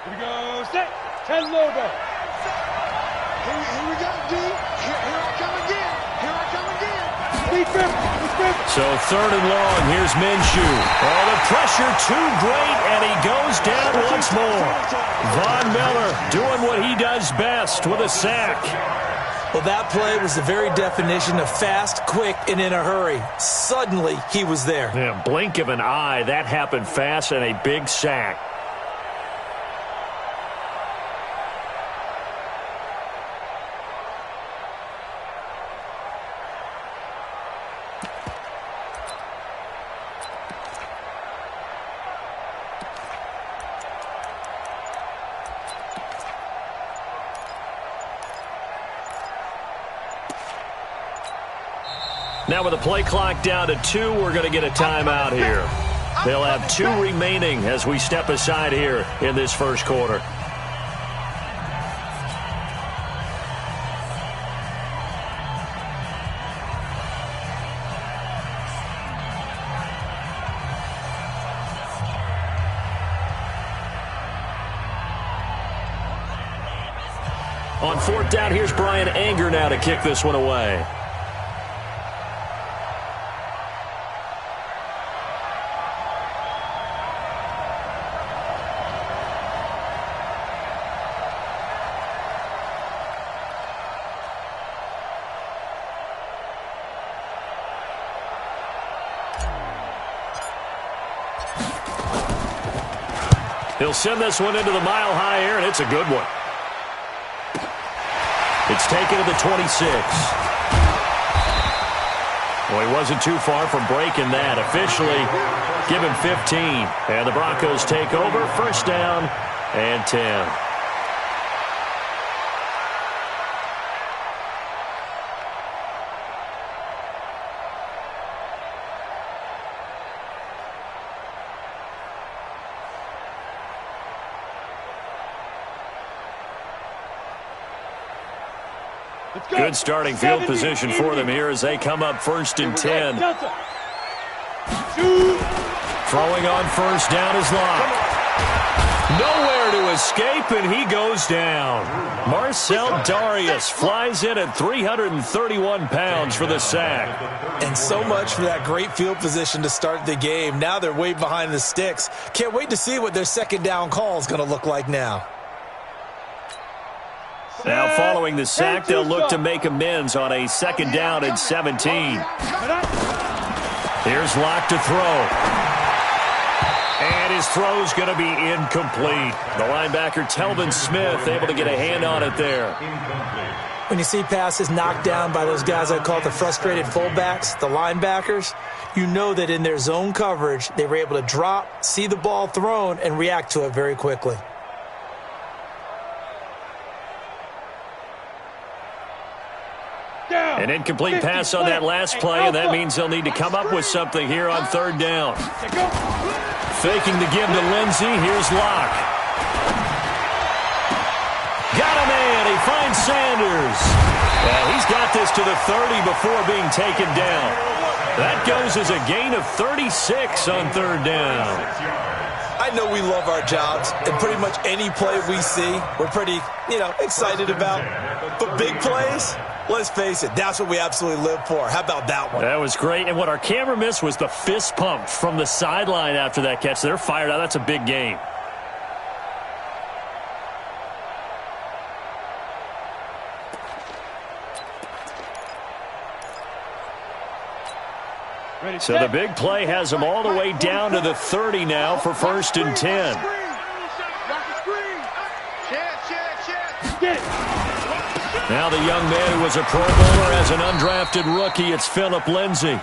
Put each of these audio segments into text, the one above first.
Here we go, set, 10 Lobo. Here we go, D. Here I come again. Here I come again. So 3rd and long, here's Minshew. Oh, the pressure too great, and he goes down once more. Von Miller doing what he does best with a sack. Well, that play was the very definition of fast, quick, and in a hurry. Suddenly, he was there. Yeah, blink of an eye, that happened fast, and a big sack. Now with the play clock down to 2, we're going to get a timeout here. They'll have 2 remaining as we step aside here in this first quarter. On 4th down, here's Brian Anger now to kick this one away. He'll send this one into the mile-high air, and it's a good one. It's taken to the 26. Well, he wasn't too far from breaking that. Officially, give him 15. And the Broncos take over. 1st down and 10. Good starting field position for them here as they come up 1st and 10. Throwing on 1st down is Locke. Nowhere to escape, and he goes down. Marcel Darius flies in at 331 pounds for the sack. And so much for that great field position to start the game. Now they're way behind the sticks. Can't wait to see what their 2nd down call is going to look like now. Now following the sack, they'll look to make amends on a 2nd down and 17. Here's Locke to throw. And his throw's going to be incomplete. The linebacker, Telvin Smith, able to get a hand on it there. When you see passes knocked down by those guys I call the frustrated fullbacks, the linebackers, you know that in their zone coverage, they were able to drop, see the ball thrown, and react to it very quickly. An incomplete pass on that last play, and that means they'll need to come up with something here on 3rd down. Faking the give to Lindsey. Here's Locke. Got a man. He finds Sanders. He's got this to the 30 before being taken down. That goes as a gain of 36 on 3rd down. I know we love our jobs, and pretty much any play we see, we're pretty, excited about. But big plays, let's face it, that's what we absolutely live for. How about that one? That was great, and what our camera missed was the fist pump from the sideline after that catch. They're fired out. That's a big game. So the big play has them all the way down to the 30 now for 1st and 10. Now the young man who was a Pro Bowler as an undrafted rookie, it's Phillip Lindsay.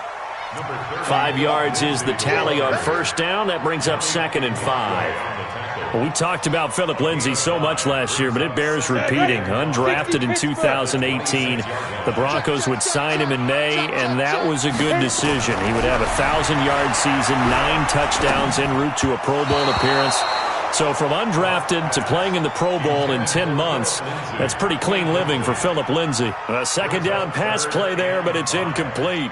5 yards is the tally on 1st down. That brings up 2nd and 5. Well, we talked about Phillip Lindsay so much last year, but it bears repeating. Undrafted in 2018. The Broncos would sign him in May, and that was a good decision. He would have a 1,000-yard season, 9 touchdowns en route to a Pro Bowl appearance. So from undrafted to playing in the Pro Bowl in 10 months, that's pretty clean living for Phillip Lindsay. A 2nd down pass play there, but it's incomplete.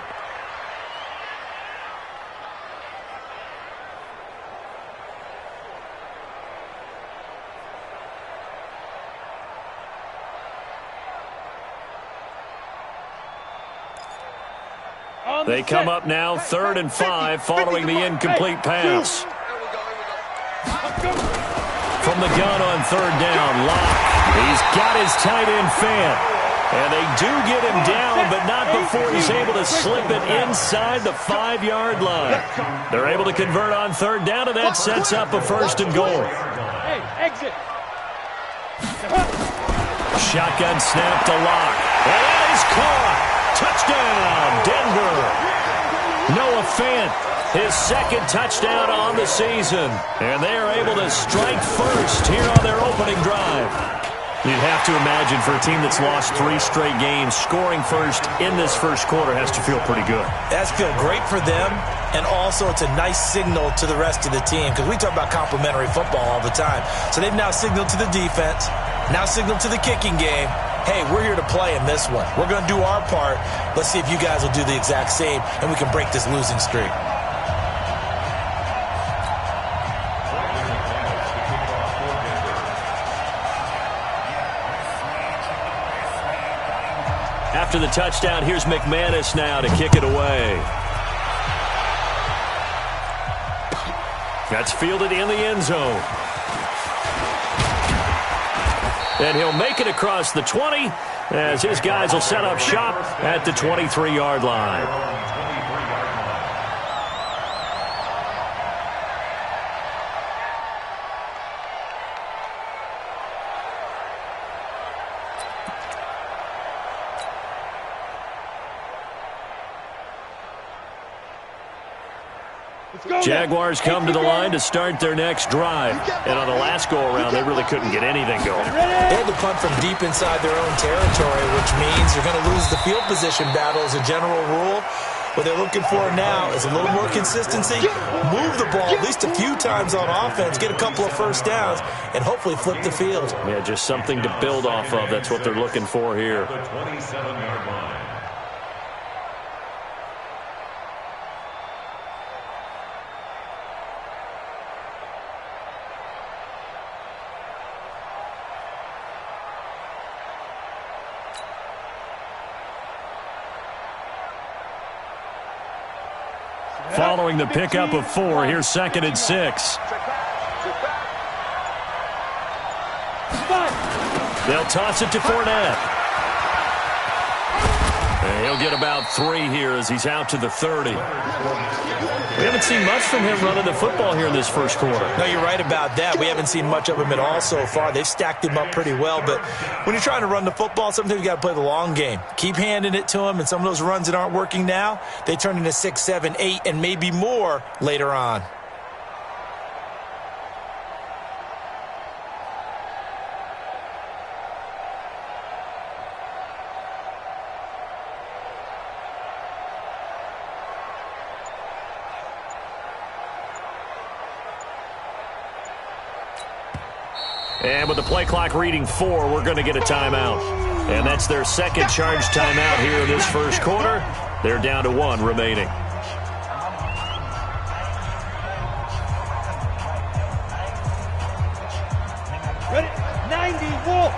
They come up now 3rd and 5 following the incomplete pass. From the gun on 3rd down, Locke. He's got his tight end Fant. And they do get him down, but not before he's able to slip it inside the 5-yard line. They're able to convert on 3rd down, and that sets up a 1st and goal. Hey, exit. Shotgun snap to Locke. And that is caught. Touchdown, Denver. Noah Fant, his 2nd touchdown on the season. And they are able to strike first here on their opening drive. You'd have to imagine for a team that's lost 3 straight games, scoring first in this first quarter has to feel pretty good. That's feel great for them, and also it's a nice signal to the rest of the team because we talk about complementary football all the time. So they've now signaled to the defense, now signaled to the kicking game, hey, we're here to play in this one. We're going to do our part. Let's see if you guys will do the exact same, and we can break this losing streak. After the touchdown, here's McManus now to kick it away. That's fielded in the end zone. And he'll make it across the 20 as his guys will set up shop at the 23-yard line. Jaguars come to the line to start their next drive. And on the last go-around, they really couldn't get anything going. They had to punt from deep inside their own territory, which means you're going to lose the field position battle as a general rule. What they're looking for now is a little more consistency, move the ball at least a few times on offense, get a couple of first downs, and hopefully flip the field. Yeah, just something to build off of. That's what they're looking for here. The 27-yard line. Following the pickup of 4, here's 2nd and 6. They'll toss it to Fournette. And he'll get about 3 here as he's out to the 30. We haven't seen much from him running the football here in this first quarter. No, you're right about that. We haven't seen much of him at all so far. They've stacked him up pretty well. But when you're trying to run the football, sometimes you got to play the long game. Keep handing it to him, and some of those runs that aren't working now, they turn into 6, 7, 8, and maybe more later on. And with the play clock reading 4, we're going to get a timeout. And that's their 2nd charge timeout here in this first quarter. They're down to 1 remaining. Ready? 90, Wolf.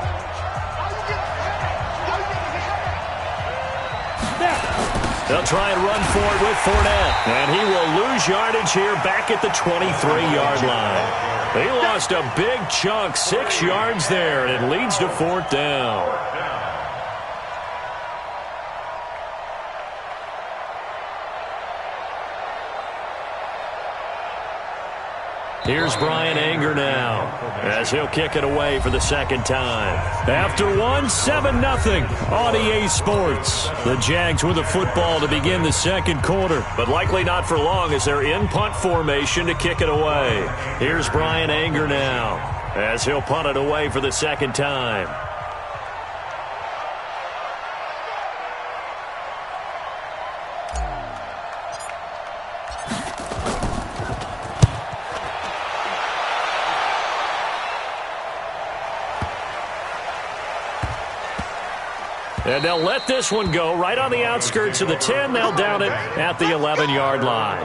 They'll try and run for it with Fournette. And he will lose yardage here back at the 23-yard line. They lost a big chunk, 6 yards there, and it leads to 4th down. Here's Brian Anger now as he'll kick it away for the 2nd time. After 7-0 on EA Sports. The Jags with the football to begin the 2nd quarter, but likely not for long as they're in punt formation to kick it away. Here's Brian Anger now as he'll punt it away for the 2nd time. And they'll let this one go right on the outskirts of the 10. They'll down it at the 11-yard line.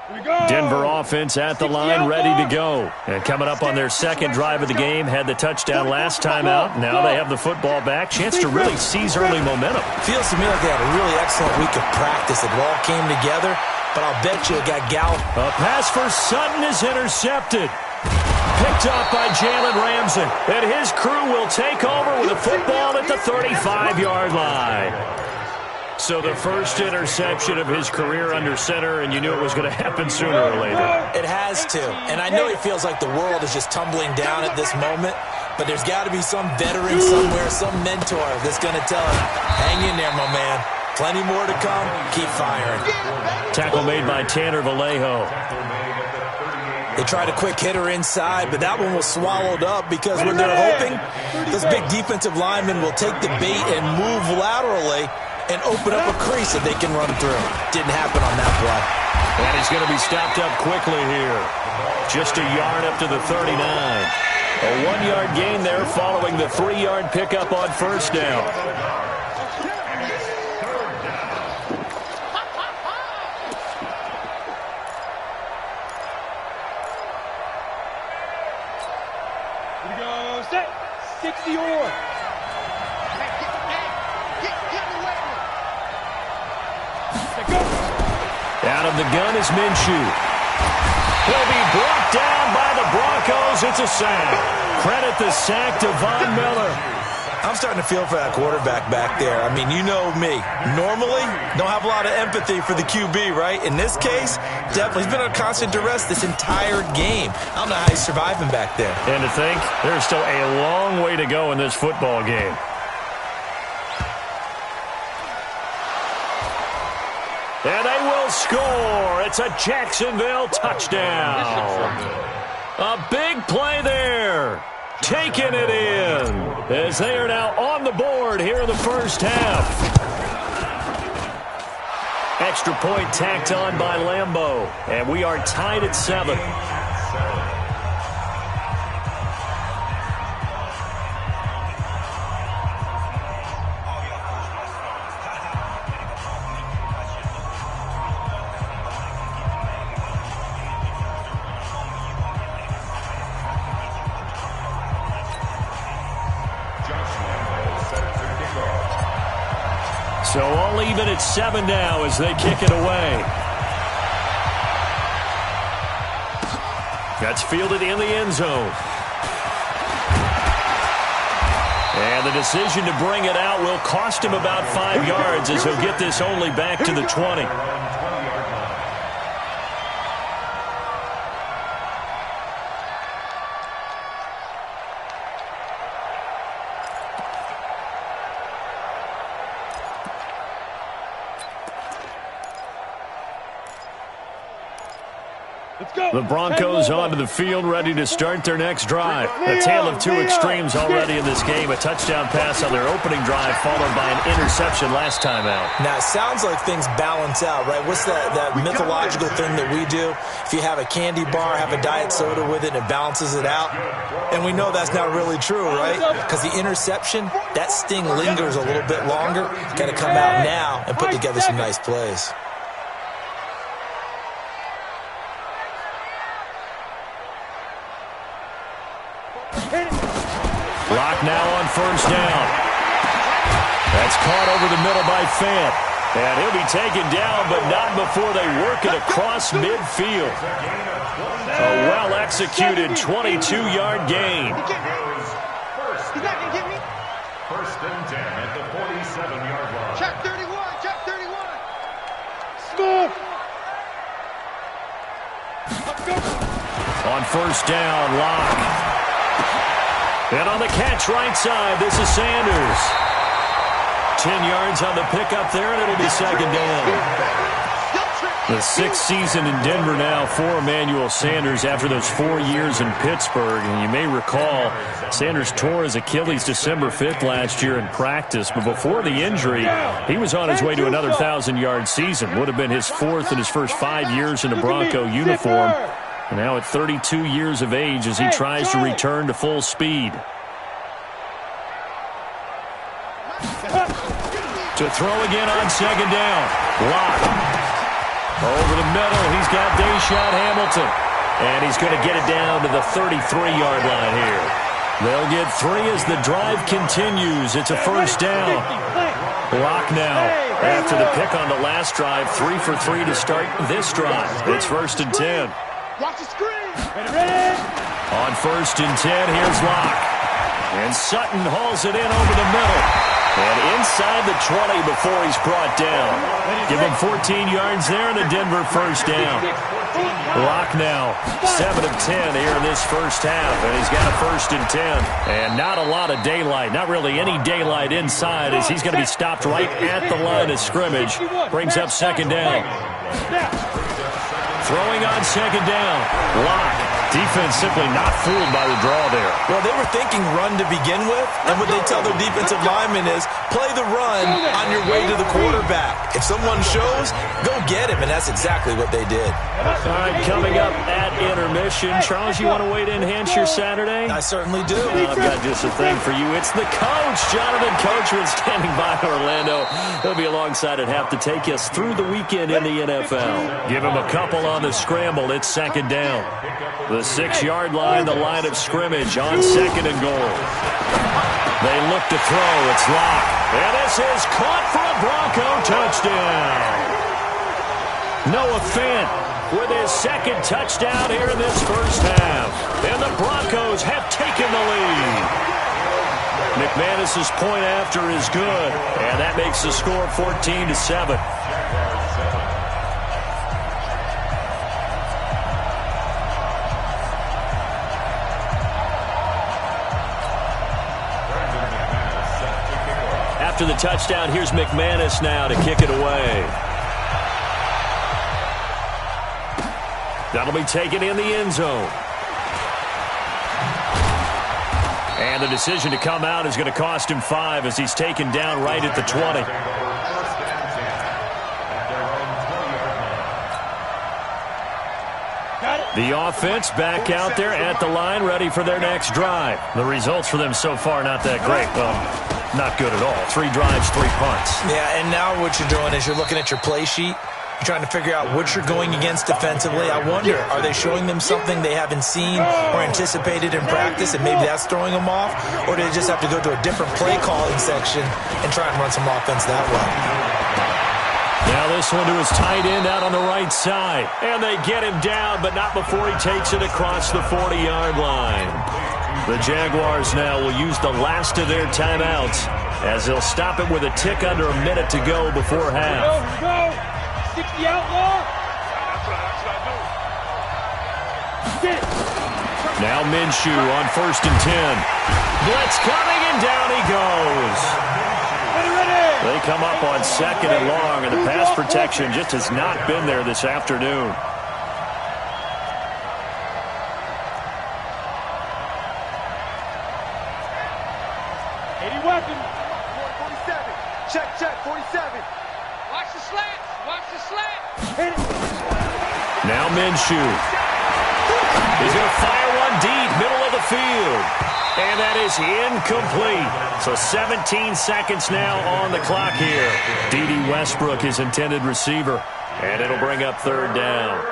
Denver offense at the line, ready to go. And coming up on their second drive of the game, had the touchdown last time out. Now they have the football back. Chance to really seize early momentum. Feels to me like they had a really excellent week of practice. It all came together, but I'll bet you it got galloped. A pass for Sutton is intercepted. Picked up by Jalen Ramsey. And his crew will take over with a football at the 35-yard line. So the first interception of his career under center, and you knew it was going to happen sooner or later. It has to. And I know it feels like the world is just tumbling down at this moment, but there's got to be some veteran somewhere, some mentor that's going to tell him, hang in there, my man. Plenty more to come. Keep firing. Tackle made by Tanner Vallejo. They tried a quick hitter inside, but that one was swallowed up because when they're hoping, this big defensive lineman will take the bait and move laterally and open up a crease that they can run through. Didn't happen on that play. And he's going to be stopped up quickly here. Just a yard up to the 39. A 1-yard gain there following the 3-yard pickup on first down. Here we go, set, 60 or. Out of the gun is Minshew. He'll be brought down by the Broncos. It's a sack. Credit the sack to Von Miller. I'm starting to feel for that quarterback back there. I mean, you know me. Normally, don't have a lot of empathy for the QB, right? In this case, definitely. He's been under constant duress this entire game. I don't know how he's surviving back there. And to think, there's still a long way to go in this football game. And they will score. It's a Jacksonville touchdown. A big play there. Taking it in as they are now on the board here in the first half. Extra point tacked on by Lambeau. And we are tied at 7. So all even at 7 now as they kick it away. That's fielded in the end zone. And the decision to bring it out will cost him about 5 yards as he'll get this only back to the 20. The Broncos onto the field, ready to start their next drive. A tale of two extremes already in this game. A touchdown pass on their opening drive, followed by an interception last time out. Now, it sounds like things balance out, right? What's that mythological thing that we do? If you have a candy bar, have a diet soda with it, and it balances it out. And we know that's not really true, right? Because the interception, that sting lingers a little bit longer. Got to come out now and put together some nice plays. Clock now on first down. That's caught over the middle by Fant. And he'll be taken down, but not before they work it across midfield. A well-executed 22-yard gain. First and 10 at the 47-yard line. Check 31, check 31. Score. On first down, Locke. And on the catch right side, this is Sanders. 10 yards on the pickup there, and it'll be second down. The 6th season in Denver now for Emmanuel Sanders after those 4 years in Pittsburgh. And you may recall, Sanders tore his Achilles December 5th last year in practice. But before the injury, he was on his way to another 1,000-yard season. Would have been his 4th in his first 5 years in a Bronco uniform. And now at 32 years of age as he tries to return to full speed. To throw again on second down. Locke. Over the middle, he's got shot, Hamilton. And he's going to get it down to the 33-yard line here. They'll get 3 as the drive continues. It's a first down. Block now. After the pick on the last drive, 3 for 3 to start this drive. It's 1st and 10. Watch the screen. On 1st and 10, here's Locke. And Sutton hauls it in over the middle. And inside the 20 before he's brought down. Give him 14 yards there and a Denver first down. Locke now, 7 of 10 here in this first half, and he's got a 1st and 10. And not a lot of daylight, not really any daylight inside, as he's going to be stopped right at the line of scrimmage. Brings up 2nd down. Throwing on 2nd down. Locke. Defense simply not fooled by the draw there. Well, they were thinking run to begin with, and what they tell their defensive linemen is play the run on your way to the quarterback. If someone shows, go get him, and that's exactly what they did. All right, coming up at intermission. Charles, you want to wait to enhance your Saturday? I certainly do. I've got just a thing for you. It's the coach, Jonathan Coachman, standing by Orlando. He'll be alongside at half to take us through the weekend in the NFL. Give him a couple on the scramble. It's 2nd down. The 6-yard line, the line of scrimmage on 2nd and goal. They look to throw. It's Locke. And this is caught for a Bronco touchdown. Noah Fant with his 2nd touchdown here in this first half. And the Broncos have taken the lead. McManus's point after is good. And that makes the score 14-7. After the touchdown, here's McManus now to kick it away. That'll be taken in the end zone. And the decision to come out is going to cost him 5 as he's taken down right at the 20. The offense back out there at the line, ready for their next drive. The results for them so far not that great. Well, not good at all. 3 drives, 3 punts. Yeah, and now what you're doing is you're looking at your play sheet. You're trying to figure out what you're going against defensively. I wonder, are they showing them something they haven't seen or anticipated in practice, and maybe that's throwing them off? Or do they just have to go to a different play calling section and try and run some offense that way? Now this one to his tight end out on the right side. And they get him down, but not before he takes it across the 40-yard line. The Jaguars now will use the last of their timeouts as they'll stop it with a tick under a minute to go before half. Here we go. 60 outlaw. Now Minshew on 1st and 10. Blitz coming, and down he goes. They come up on 2nd and long, and the pass protection just has not been there this afternoon. Weapon. 47. Check, 47. Watch the slats. Watch the slats. Now Minshew. He's going to fire one deep, middle of the field. And that is incomplete. So 17 seconds now on the clock here. D.D. Westbrook, his intended receiver. And it'll bring up 3rd down.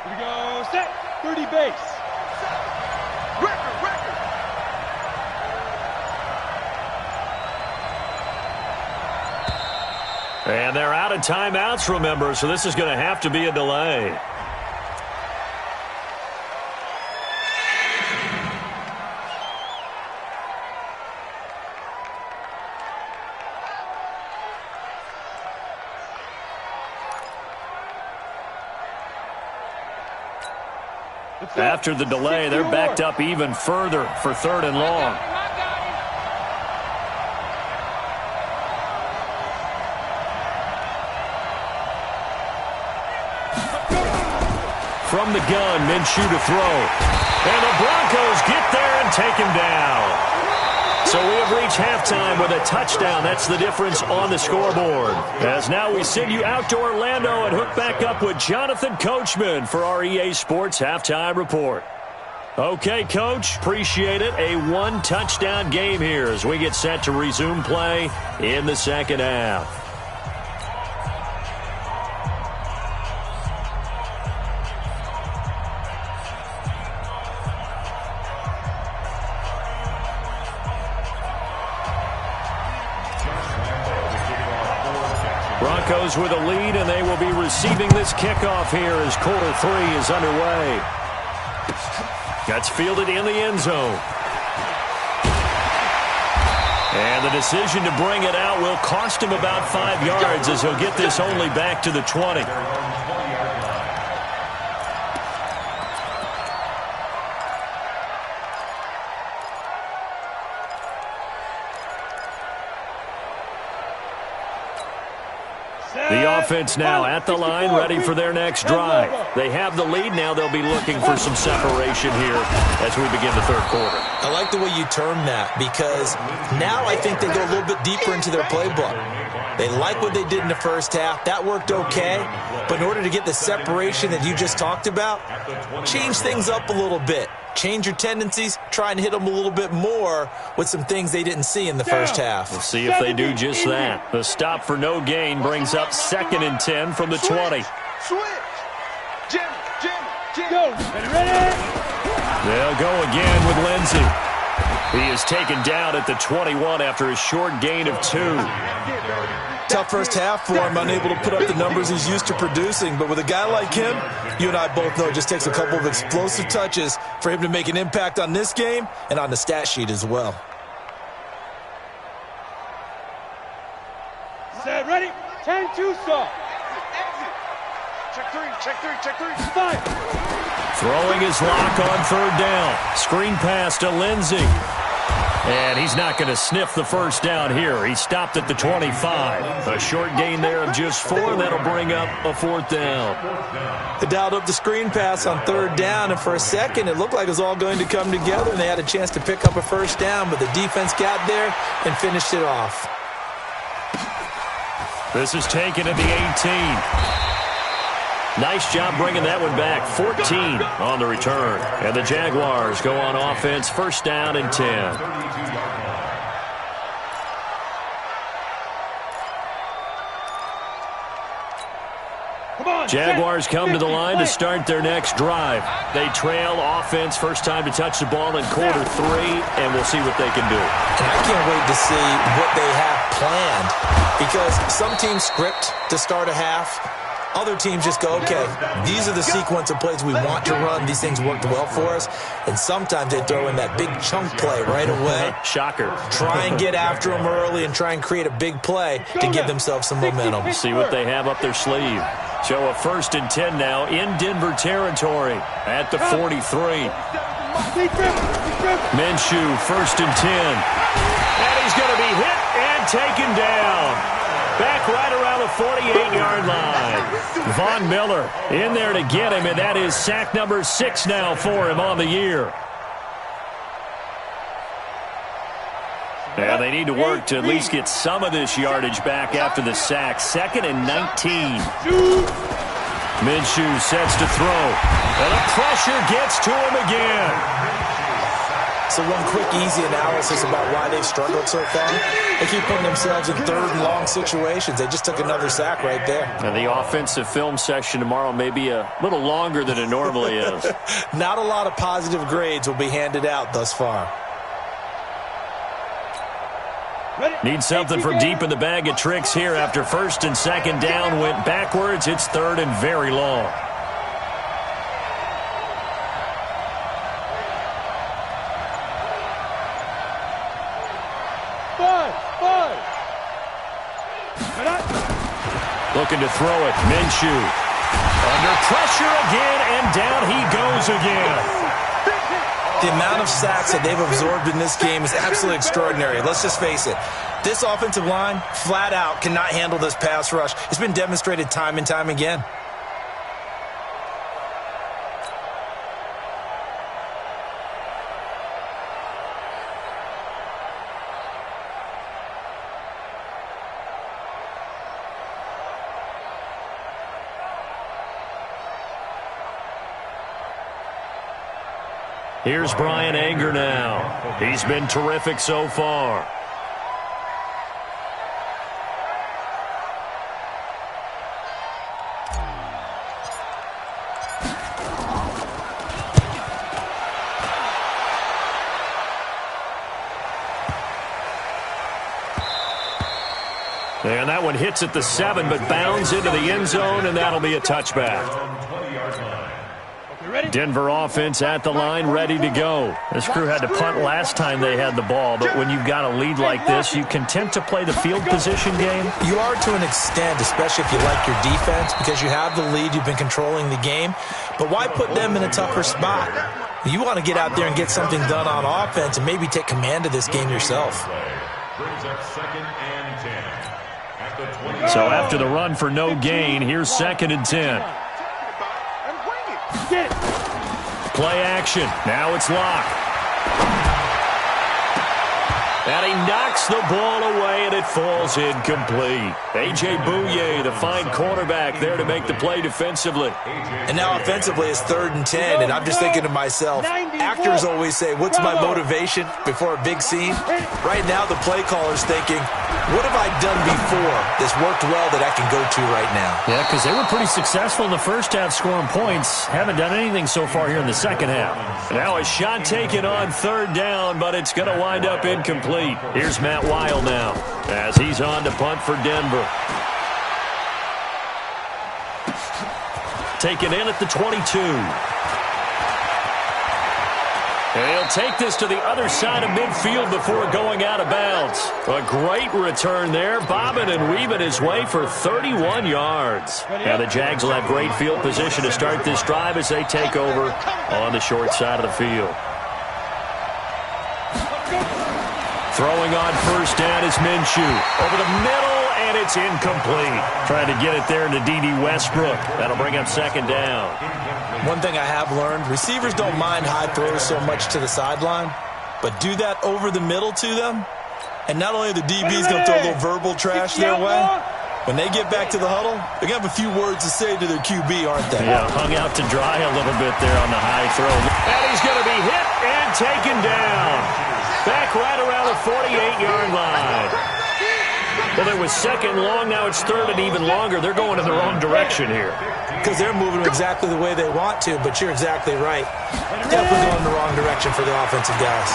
Here we go. Set. 30 base. Record. And they're out of timeouts, remember, so this is going to have to be a delay. After the delay, they're backed up even further for 3rd and long. From the gun, Minshew to throw. And the Broncos get there and take him down. So we have reached halftime with a touchdown. That's the difference on the scoreboard. As now we send you out to Orlando and hook back up with Jonathan Coachman for our EA Sports Halftime Report. Okay, Coach, appreciate it. A one-touchdown game here as we get set to resume play in the second half. Broncos with a lead, and they will be receiving this kickoff here as quarter 3 is underway. That's fielded in the end zone. And the decision to bring it out will cost him about 5 yards as he'll get this only back to the 20. The offense now at the line, ready for their next drive. They have the lead. Now they'll be looking for some separation here as we begin the third quarter. I like the way you term that because now I think they go a little bit deeper into their playbook. They like what they did in the first half. That worked okay. But in order to get the separation that you just talked about, change things up a little bit. Change your tendencies, try and hit them a little bit more with some things they didn't see in the first half. We'll see if they do just that. The stop for no gain brings up 2nd and 10 from the 20. Switch. Jim. Go. Ready? They'll go again with Lindsey. He is taken down at the 21 after a short gain of 2. Tough first half for him, unable to put up the numbers he's used to producing. But with a guy like him, you and I both know it just takes a couple of explosive touches for him to make an impact on this game and on the stat sheet as well. Set, ready? 10-2 stop. Check three. 5. Throwing his lock on 3rd down. Screen pass to Lindsey. And he's not going to sniff the first down here. He stopped at the 25. A short gain there of just 4. That'll bring up a 4th down. They dialed up the screen pass on 3rd down, and for a second it looked like it was all going to come together, and they had a chance to pick up a first down, but the defense got there and finished it off. This is taken at the 18. Nice job bringing that one back. 14 on the return. And the Jaguars go on offense, 1st down and 10. Jaguars come to the line to start their next drive. They trail offense, first time to touch the ball in quarter 3, and we'll see what they can do. And I can't wait to see what they have planned because some teams script to start a half. Other teams just go, okay, these are the sequence of plays we want to run. These things worked well for us. And sometimes they throw in that big chunk play right away. Shocker. Try and get after them early and try and create a big play to give themselves some momentum. See what they have up their sleeve. So a 1st and 10 now in Denver territory at the 43. Minshew, 1st and 10. And he's going to be hit and taken down. Back right around the 48-yard line. Von Miller in there to get him, and that is sack number 6 now for him on the year. And they need to work to at least get some of this yardage back after the sack. 2nd and 19. Minshew sets to throw. And the pressure gets to him again. So one quick, easy analysis about why they've struggled so far. They keep putting themselves in 3rd and long situations. They just took another sack right there. And the offensive film session tomorrow may be a little longer than it normally is. Not a lot of positive grades will be handed out thus far. Need something from deep in the bag of tricks here after 1st and 2nd down went backwards. It's 3rd and very long. Looking to throw it. Minshew. Under pressure again, and down he goes again. The amount of sacks that they've absorbed in this game is absolutely extraordinary. Let's just face it. This offensive line, flat out, cannot handle this pass rush. It's been demonstrated time and time again. Here's Brian Anger now. He's been terrific so far. And that one hits at the 7, but bounds into the end zone, and that'll be a touchback. Denver offense at the line, ready to go. This crew had to punt last time they had the ball, but when you've got a lead like this, you can tend to play the field position game. You are to an extent, especially if you like your defense, because you have the lead, you've been controlling the game. But why put them in a tougher spot? You want to get out there and get something done on offense and maybe take command of this game yourself. Brings up 2nd and 10. So after the run for no gain, here's 2nd and 10. Play action. Now it's Locke. And he knocks the ball away, and it falls incomplete. A.J. Bouye, the fine cornerback, there to make the play defensively. And now offensively, it's 3rd and 10, and I'm just thinking to myself, actors always say, what's my motivation before a big scene? Right now, the play caller's thinking, what have I done before that's worked well that I can go to right now? Yeah, because they were pretty successful in the first half scoring points. Haven't done anything so far here in the second half. Now a shot taken on 3rd down, but it's going to wind up incomplete. Here's Matt Weil now as he's on to punt for Denver. Taken in at the 22. And he'll take this to the other side of midfield before going out of bounds. A great return there, bobbing and weaving his way for 31 yards. Now the Jags will have great field position to start this drive as they take over on the short side of the field. Throwing on 1st down is Minshew. Over the middle, and it's incomplete. Trying to get it there to D.D. Westbrook. That'll bring up 2nd down. One thing I have learned, receivers don't mind high throws so much to the sideline, but do that over the middle to them, and not only are the DBs going to throw a little verbal trash their way, when they get back to the huddle, they're going to have a few words to say to their QB, aren't they? Yeah, hung out to dry a little bit there on the high throw. And he's going to be hit and taken down. Back right around the 48-yard line. Well, it was 2nd long. Now it's 3rd and even longer. They're going in the wrong direction here. Because they're moving exactly the way they want to, but you're exactly right. Definitely going in the wrong direction for the offensive guys.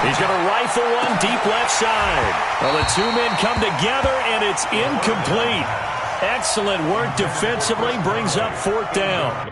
He's going to rifle one deep left side. Well, the two men come together, and it's incomplete. Excellent work defensively. Brings up 4th down.